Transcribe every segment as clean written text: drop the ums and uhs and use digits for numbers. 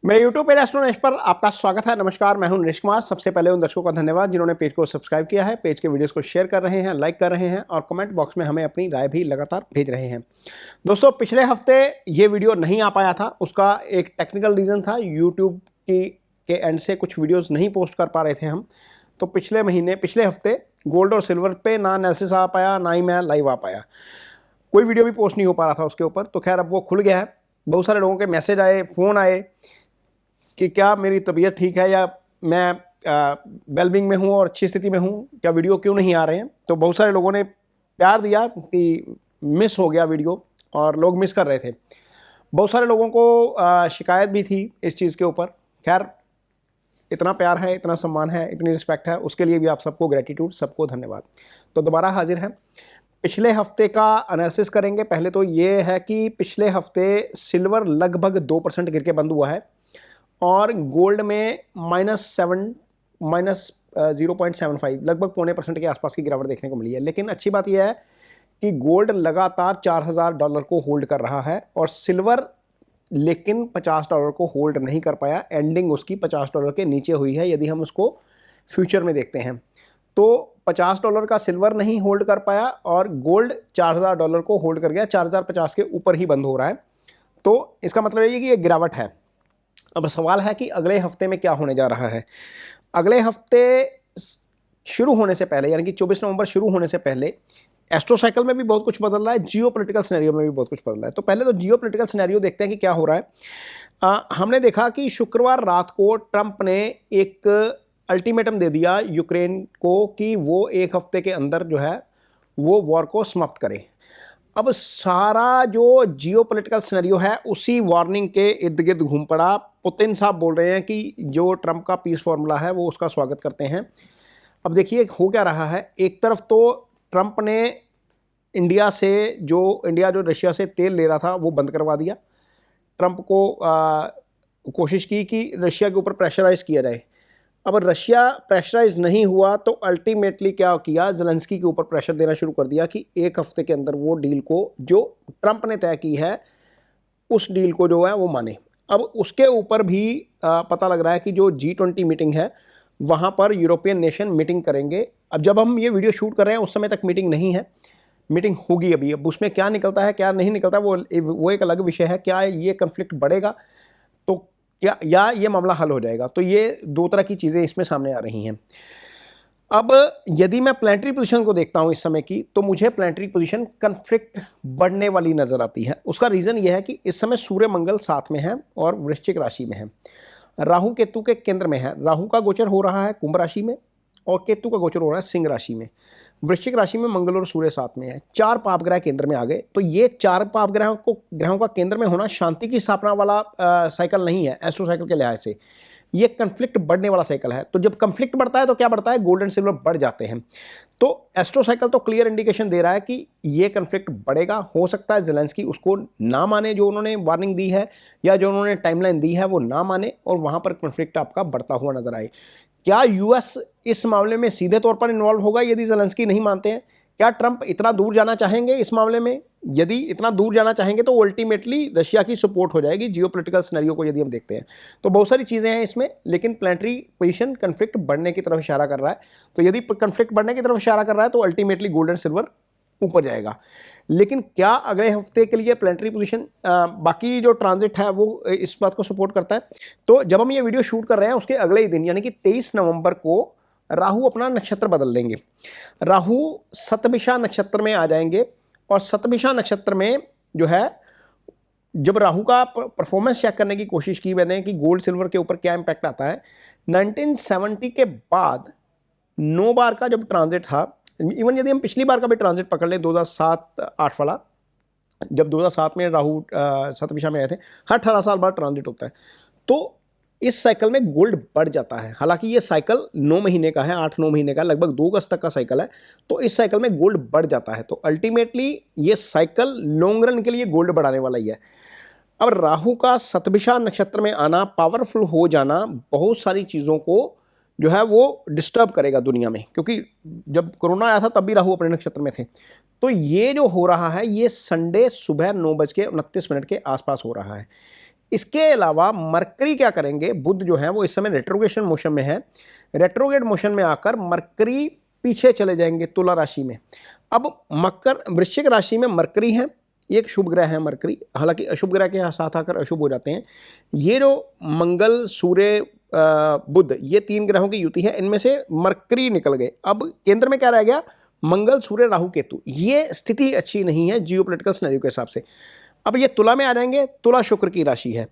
मेरे YouTube page astronaut पर आपका स्वागत है। नमस्कार, मैं हूं नरेश कुमार। सबसे पहले उन दर्शकों का धन्यवाद जिन्होंने पेज को सब्सक्राइब किया है, पेज के वीडियोस को शेयर कर रहे हैं, लाइक कर रहे हैं और कमेंट बॉक्स में हमें अपनी राय भी लगातार भेज रहे हैं। दोस्तों, पिछले हफ्ते ये वीडियो नहीं आ पाया था, उसका एक टेक्निकल रीज़न था। यूट्यूब के एंड से कुछ वीडियोज़ नहीं पोस्ट कर पा रहे थे हम। तो पिछले हफ्ते गोल्ड और सिल्वर पे ना एनालिसिस आ पाया, ना ही मैं लाइव आ पाया। कोई वीडियो भी पोस्ट नहीं हो पा रहा था उसके ऊपर। तो खैर अब वो खुल गया है। बहुत सारे लोगों के मैसेज आए, फ़ोन आए कि क्या मेरी तबीयत ठीक है या मैं वेलबींग में हूँ और अच्छी स्थिति में हूँ, क्या वीडियो क्यों नहीं आ रहे हैं। तो बहुत सारे लोगों ने प्यार दिया कि मिस हो गया वीडियो और लोग मिस कर रहे थे। बहुत सारे लोगों को शिकायत भी थी इस चीज़ के ऊपर। खैर, इतना प्यार है, इतना सम्मान है, इतनी रिस्पेक्ट है, उसके लिए भी आप सबको ग्रेटिट्यूड, सबको धन्यवाद। तो दोबारा हाजिर है। पिछले हफ्ते का एनालिसिस करेंगे। पहले तो ये है कि पिछले हफ्ते सिल्वर लगभग 2% गिर के बंद हुआ है और गोल्ड में -0.75 लगभग $0.25 के आसपास की गिरावट देखने को मिली है। लेकिन अच्छी बात यह है कि गोल्ड लगातार $4000 को होल्ड कर रहा है और सिल्वर लेकिन $50 को होल्ड नहीं कर पाया। एंडिंग उसकी $50 के नीचे हुई है यदि हम उसको फ्यूचर में देखते हैं। तो $50 का सिल्वर नहीं होल्ड कर पाया और गोल्ड $4000 को होल्ड कर गया, 4050 के ऊपर ही बंद हो रहा है। तो इसका मतलब ये कि ये गिरावट है। अब सवाल है कि अगले हफ्ते में क्या होने जा रहा है। अगले हफ्ते शुरू होने से पहले, यानी कि 24 नवंबर शुरू होने से पहले एस्ट्रो साइकिल में भी बहुत कुछ बदल रहा है, जियोपॉलिटिकल सिनेरियो में भी बहुत कुछ बदल रहा है। तो पहले तो जियोपॉलिटिकल सिनेरियो देखते हैं कि क्या हो रहा है। हमने देखा कि शुक्रवार रात को ट्रंप ने एक अल्टीमेटम दे दिया यूक्रेन को कि वो एक हफ्ते के अंदर जो है वो वॉर को समाप्त करे। अब सारा जो जियोपॉलिटिकल सिनेरियो है उसी वार्निंग के इर्द गिर्द घूम पड़ा। पुतिन साहब बोल रहे हैं कि जो ट्रंप का पीस फॉर्मूला है वो उसका स्वागत करते हैं। अब देखिए हो क्या रहा है। एक तरफ तो ट्रंप ने इंडिया जो रशिया से तेल ले रहा था वो बंद करवा दिया। ट्रंप को कोशिश की कि रशिया के ऊपर प्रेशराइज किया जाए। अब रशिया प्रेशराइज नहीं हुआ तो अल्टीमेटली क्या किया, ज़ेलेंस्की के ऊपर प्रेशर देना शुरू कर दिया कि एक हफ्ते के अंदर वो डील को जो ट्रंप ने तय की है उस डील को जो है वो माने। अब उसके ऊपर भी पता लग रहा है कि जो G20 मीटिंग है वहाँ पर यूरोपियन नेशन मीटिंग करेंगे। अब जब हम ये वीडियो शूट कर रहे हैं उस समय तक मीटिंग नहीं है, मीटिंग होगी अभी। अब उसमें क्या निकलता है क्या नहीं निकलता वो एक अलग विषय है। क्या ये कन्फ्लिक्ट बढ़ेगा तो क्या या ये मामला हल हो जाएगा। तो ये दो तरह की चीज़ें इसमें सामने आ रही हैं। अब यदि मैं प्लैनेटरी पोजीशन को देखता हूं इस समय की, तो मुझे प्लैनेटरी पोजीशन कन्फ्लिक्ट बढ़ने वाली नजर आती है। उसका रीज़न यह है कि इस समय सूर्य मंगल साथ में है और वृश्चिक राशि में है। राहु केतु के केंद्र में है। राहु का गोचर हो रहा है कुंभ राशि में और केतु का गोचर हो रहा है सिंह राशि में। वृश्चिक राशि में मंगल और सूर्य साथ में है। 4 पाप ग्रह केंद्र में आ गए। तो ये 4 पाप ग्रहों का केंद्र में होना शांति की स्थापना वाला साइकिल नहीं है एस्ट्रो साइकिल के लिहाज से। ये कन्फ्लिक्ट बढ़ने वाला साइकिल है। तो जब कन्फ्लिक्ट बढ़ता है तो क्या बढ़ता है, गोल्ड एंड सिल्वर बढ़ जाते हैं। तो एस्ट्रो साइकिल तो क्लियर इंडिकेशन दे रहा है कि ये कन्फ्लिक्ट बढ़ेगा। हो सकता है ज़ेलेंस्की उसको ना माने, जो उन्होंने वार्निंग दी है या जो उन्होंने टाइमलाइन दी है वो ना माने और वहां पर कन्फ्लिक्ट आपका बढ़ता हुआ नजर आए। क्या यूएस इस मामले में सीधे तौर पर इन्वॉल्व होगा यदि ज़ेलेंस्की नहीं मानते हैं? क्या ट्रंप इतना दूर जाना चाहेंगे इस मामले में? यदि इतना दूर जाना चाहेंगे तो अल्टीमेटली रशिया की सपोर्ट हो जाएगी। जियोपॉलिटिकल सिनेरियो को यदि हम देखते हैं तो बहुत सारी चीज़ें हैं इसमें, लेकिन प्लैनेटरी पोजीशन कन्फ्लिक्ट बढ़ने की तरफ इशारा कर रहा है। तो यदि कन्फ्लिक्ट बढ़ने की तरफ इशारा कर रहा है तो अल्टीमेटली गोल्ड एंड सिल्वर ऊपर जाएगा। लेकिन क्या अगले हफ्ते के लिए प्लैनेटरी पोजीशन बाकी जो ट्रांजिट है वो इस बात को सपोर्ट करता है? तो जब हम ये वीडियो शूट कर रहे हैं उसके अगले ही दिन यानी कि 23 नवंबर को राहु अपना नक्षत्र बदल देंगे। राहु शतभिषा नक्षत्र में आ जाएंगे और शतभिषा नक्षत्र में जो है, जब राहु का परफॉर्मेंस चेक करने की कोशिश की मैंने कि गोल्ड सिल्वर के ऊपर क्या इंपैक्ट आता है। 1970 के बाद 9 बार का जब ट्रांजिट था, इवन यदि हम पिछली बार का भी ट्रांजिट पकड़ लें 2007-8 वाला, जब 2007 में राहु शतभिषा में आए थे, हर 18 साल बाद ट्रांजिट होता है। तो इस साइकिल में गोल्ड बढ़ जाता है। हालांकि ये साइकिल 9 महीने का है, 8-9 महीने का, लगभग 2 अगस्त तक का साइकिल है। तो इस साइकिल में गोल्ड बढ़ जाता है। तो अल्टीमेटली ये साइकिल लॉन्ग रन के लिए गोल्ड बढ़ाने वाला ही है। अब राहु का शतभिषा नक्षत्र में आना, पावरफुल हो जाना, बहुत सारी चीज़ों को जो है वो डिस्टर्ब करेगा दुनिया में, क्योंकि जब कोरोना आया था तब भी राहु अपने नक्षत्र में थे। तो ये जो हो रहा है ये संडे सुबह 9:29 के आसपास हो रहा है। इसके अलावा मरकरी क्या करेंगे, बुध जो है वो इस समय रेट्रोग्रेशन मोशन में है, रेट्रोग्रेड मोशन में आकर मरकरी पीछे चले जाएंगे तुला राशि में। अब मकर वृश्चिक राशि में मरकरी है, एक शुभ ग्रह है मरकरी, हालांकि अशुभ ग्रह के साथ आकर अशुभ हो जाते हैं। ये जो मंगल सूर्य बुध ये 3 ग्रहों की युति है, इनमें से मरकरी निकल गए। अब केंद्र में क्या रह गया, मंगल सूर्य राहु केतु। ये स्थिति अच्छी नहीं है जियोपॉलिटिकल सिनेरियो के हिसाब से। अब ये तुला में आ जाएंगे, तुला शुक्र की राशि है।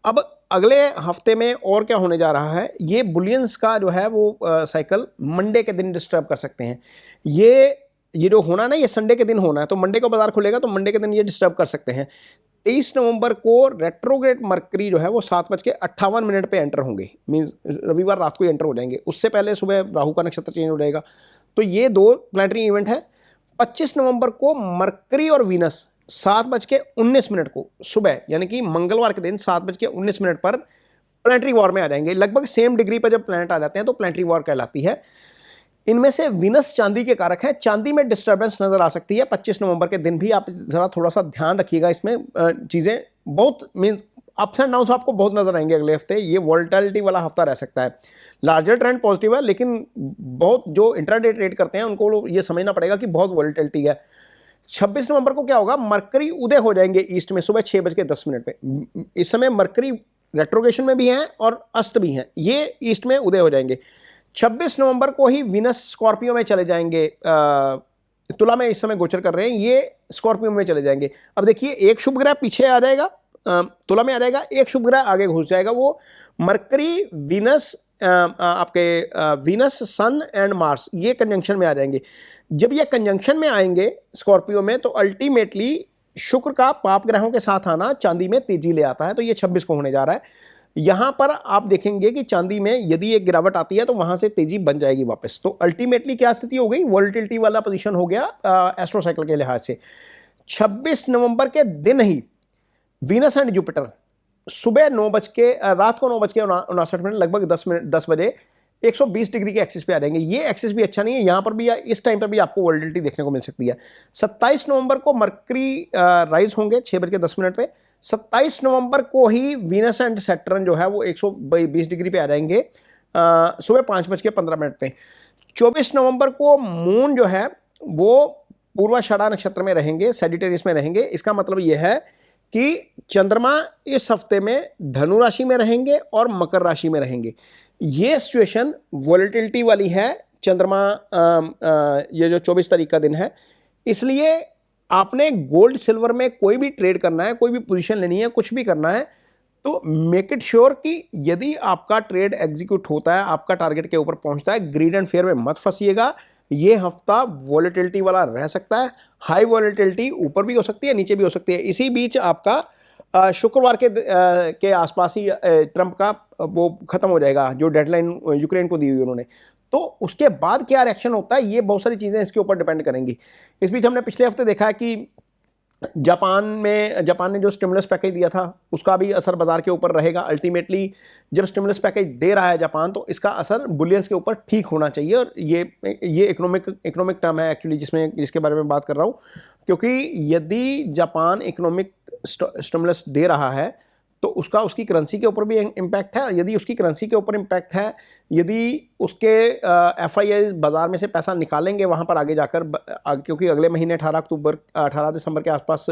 अब अगले हफ्ते में और क्या होने जा रहा है, ये बुलियंस का जो है वो साइकिल मंडे के दिन डिस्टर्ब कर सकते हैं। ये जो होना ना, ये संडे के दिन होना है, तो मंडे को बाजार खुलेगा तो मंडे के दिन ये डिस्टर्ब कर सकते हैं। 23 नवंबर को रेट्रोग्रेड मरकरी जो है वो 7:58 पे एंटर होंगे, मीन्स रविवार रात को एंटर हो जाएंगे। उससे पहले सुबह राहु का नक्षत्र चेंज हो जाएगा। तो ये 2 प्लैनेटरी इवेंट है। 25 नवंबर को मरकरी और वीनस 7:19 को सुबह, यानी कि मंगलवार के दिन 7:19 पर प्लैनेटरी वॉर में आ जाएंगे। लगभग सेम डिग्री पर जब प्लैनेट आ जाते हैं तो प्लैनेटरी वॉर कहलाती है। इनमें से वीनस चांदी के कारक है, चांदी में डिस्टर्बेंस नजर आ सकती है 25 नवंबर के दिन भी। आप जरा थोड़ा सा ध्यान रखिएगा, इसमें चीज़ें बहुत मीन अप्स एंड डाउन्स आपको बहुत नजर आएंगे अगले हफ्ते। ये वॉलेटिलिटी वाला हफ्ता रह सकता है। लार्जर ट्रेंड पॉजिटिव है, लेकिन बहुत जो इंट्राडे ट्रेड करते हैं उनको ये समझना पड़ेगा कि बहुत वॉलेटिलिटी है। 26 नवंबर को क्या होगा, मरकरी उदय हो जाएंगे ईस्ट में सुबह 6:10 पे। इस समय मरकरी रेट्रोगेशन में भी हैं और अस्त भी हैं, ये ईस्ट में उदय हो जाएंगे। 26 नवंबर को ही वीनस स्कॉर्पियो में चले जाएंगे, तुला में इस समय गोचर कर रहे हैं, ये स्कॉर्पियो में चले जाएंगे। अब देखिए, एक शुभ ग्रह पीछे आ जाएगा, तुला में आ जाएगा, एक शुभ ग्रह आगे घुस जाएगा। वो मरकरी वीनस, आपके वीनस सन एंड मार्स ये कंजंक्शन में आ जाएंगे। जब ये कंजंक्शन में आएंगे स्कॉर्पियो में, तो अल्टीमेटली शुक्र का पाप ग्रहों के साथ आना चांदी में तेजी ले आता है। तो ये 26 को होने जा रहा है। यहां पर आप देखेंगे कि चांदी में यदि एक गिरावट आती है तो वहां से तेजी बन जाएगी वापस। तो अल्टीमेटली क्या स्थिति हो गई, वॉलेटिलिटी वाला पोजीशन हो गया एस्ट्रो साइकिल के लिहाज से। 26 नवंबर के दिन ही वीनस एंड जुपिटर सुबह रात को 9:59 लगभग 10 बजे 120 डिग्री के एक्सिस पे आ जाएंगे। ये एक्सिस भी अच्छा नहीं है, यहां पर भी इस टाइम पर भी आपको वॉलेटिलिटी देखने को मिल सकती है। 27 नवंबर को मरकरी राइज होंगे 6:10 पे। 27 नवंबर को ही वीनस एंड सैटर्न जो है वो 120 डिग्री पे आ जाएंगे सुबह 5:15 पे। 24 नवंबर को मून जो है वो पूर्वाषाढ़ा नक्षत्र में रहेंगे, सैजिटेरियस में रहेंगे। इसका मतलब यह है कि चंद्रमा इस हफ्ते में धनु राशि में रहेंगे और मकर राशि में रहेंगे। ये सिचुएशन वॉलेटिलिटी वाली है। चंद्रमा ये जो 24 तारीख का दिन है, इसलिए आपने गोल्ड सिल्वर में कोई भी ट्रेड करना है, कोई भी पोजीशन लेनी है, कुछ भी करना है, तो मेक इट श्योर कि यदि आपका ट्रेड एग्जीक्यूट होता है, आपका टारगेट के ऊपर पहुंचता है, ग्रीड एंड फेयर में मत फंसिएगा। ये हफ्ता वॉलेटिलिटी वाला रह सकता है। हाई वॉलेटिलिटी ऊपर भी हो सकती है, नीचे भी हो सकती है। इसी बीच आपका शुक्रवार के आसपास ही ट्रंप का वो खत्म हो जाएगा, जो डेडलाइन यूक्रेन को दी हुई उन्होंने। तो उसके बाद क्या रिएक्शन होता है, ये बहुत सारी चीज़ें इसके ऊपर डिपेंड करेंगी। इस बीच हमने पिछले हफ्ते देखा है कि जापान ने जो स्टिमुलस पैकेज दिया था उसका भी असर बाजार के ऊपर रहेगा। अल्टीमेटली जब स्टिमुलस पैकेज दे रहा है जापान, तो इसका असर बुलियंस के ऊपर ठीक होना चाहिए। और ये इकोनॉमिक टर्म है एक्चुअली जिसके बारे में बात कर रहा हूँ, क्योंकि यदि जापान इकोनॉमिक स्टिमुलस दे रहा है तो उसकी करेंसी के ऊपर भी इम्पैक्ट है। और यदि उसकी करेंसी के ऊपर इम्पैक्ट है, यदि उसके FIIs बाजार में से पैसा निकालेंगे वहाँ पर आगे जाकर, क्योंकि अगले महीने 18 दिसंबर के आसपास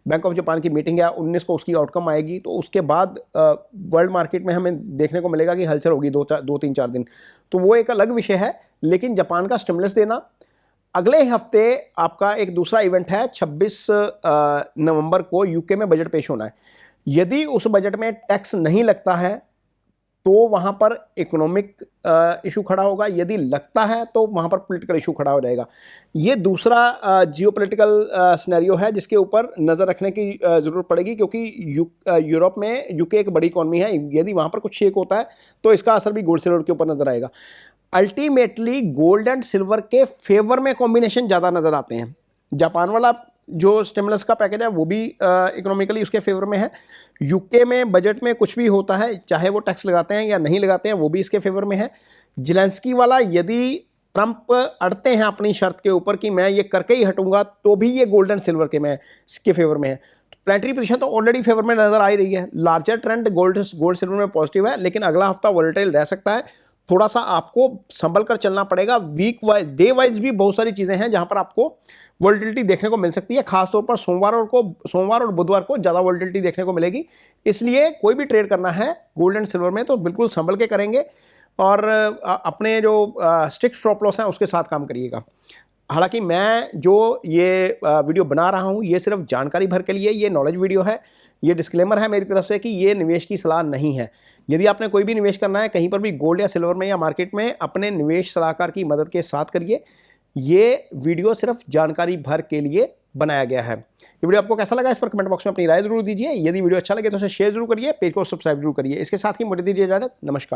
बैंक ऑफ जापान की मीटिंग है, 19 को उसकी आउटकम आएगी। तो उसके बाद वर्ल्ड मार्केट में हमें देखने को मिलेगा कि हलचल होगी 2-3-4 दिन। तो वो एक अलग विषय है। लेकिन जापान का स्टिमुलस देना, अगले हफ्ते आपका एक दूसरा इवेंट है, 26 नवंबर को यूके में बजट पेश होना है। यदि उस बजट में टैक्स नहीं लगता है तो वहां पर इकोनॉमिक इशू खड़ा होगा, यदि लगता है तो वहां पर पॉलिटिकल इशू खड़ा हो जाएगा। ये दूसरा जियोपॉलिटिकल सिनेरियो है जिसके ऊपर नज़र रखने की ज़रूरत पड़ेगी, क्योंकि यूरोप में यूके एक बड़ी इकॉनमी है। यदि वहां पर कुछ शेक होता है तो इसका असर भी गोल्ड सिल्वर के ऊपर नजर आएगा। अल्टीमेटली गोल्ड एंड सिल्वर के फेवर में कॉम्बिनेशन ज़्यादा नजर आते हैं। जापान वाला जो स्टिमुलस का पैकेज है वो भी इकोनॉमिकली उसके फेवर में है। यूके में बजट में कुछ भी होता है, चाहे वो टैक्स लगाते हैं या नहीं लगाते हैं, वो भी इसके फेवर में है। जेलेंस्की वाला, यदि ट्रंप अड़ते हैं अपनी शर्त के ऊपर कि मैं ये करके ही हटूंगा, तो भी ये गोल्ड एंड सिल्वर के फेवर में है। प्लानिटरी पोजीशन तो ऑलरेडी फेवर में नजर आ ही रही है। लार्जर ट्रेंड गोल्ड सिल्वर में पॉजिटिव है, लेकिन अगला हफ्ता वोलेटाइल रह सकता है। थोड़ा सा आपको संभल कर चलना पड़ेगा। वीक वाइज, डे वाइज भी बहुत सारी चीजें हैं जहां पर आपको वोलेटिलिटी देखने को मिल सकती है। खासतौर पर सोमवार और बुधवार को ज्यादा वोलेटिलिटी देखने को मिलेगी। इसलिए कोई भी ट्रेड करना है गोल्ड एंड सिल्वर में तो बिल्कुल संभल के करेंगे और अपने जो स्ट्रिक्ट स्टॉप लॉस हैं उसके साथ काम करिएगा। हालांकि मैं जो ये वीडियो बना रहा हूँ ये सिर्फ जानकारी भर के लिए, ये नॉलेज वीडियो है। ये डिस्क्लेमर है मेरी तरफ से कि ये निवेश की सलाह नहीं है। यदि आपने कोई भी निवेश करना है कहीं पर भी, गोल्ड या सिल्वर में या मार्केट में, अपने निवेश सलाहकार की मदद के साथ करिए। ये वीडियो सिर्फ जानकारी भर के लिए बनाया गया है। ये वीडियो आपको कैसा लगा इस पर कमेंट बॉक्स में अपनी राय जरूर दीजिए। यदि वीडियो अच्छा लगे तो उसे शेयर जरूर करिए, पेज को सब्सक्राइब जरूर करिए। इसके साथ ही मुझे दीजिए इजाजत। नमस्कार।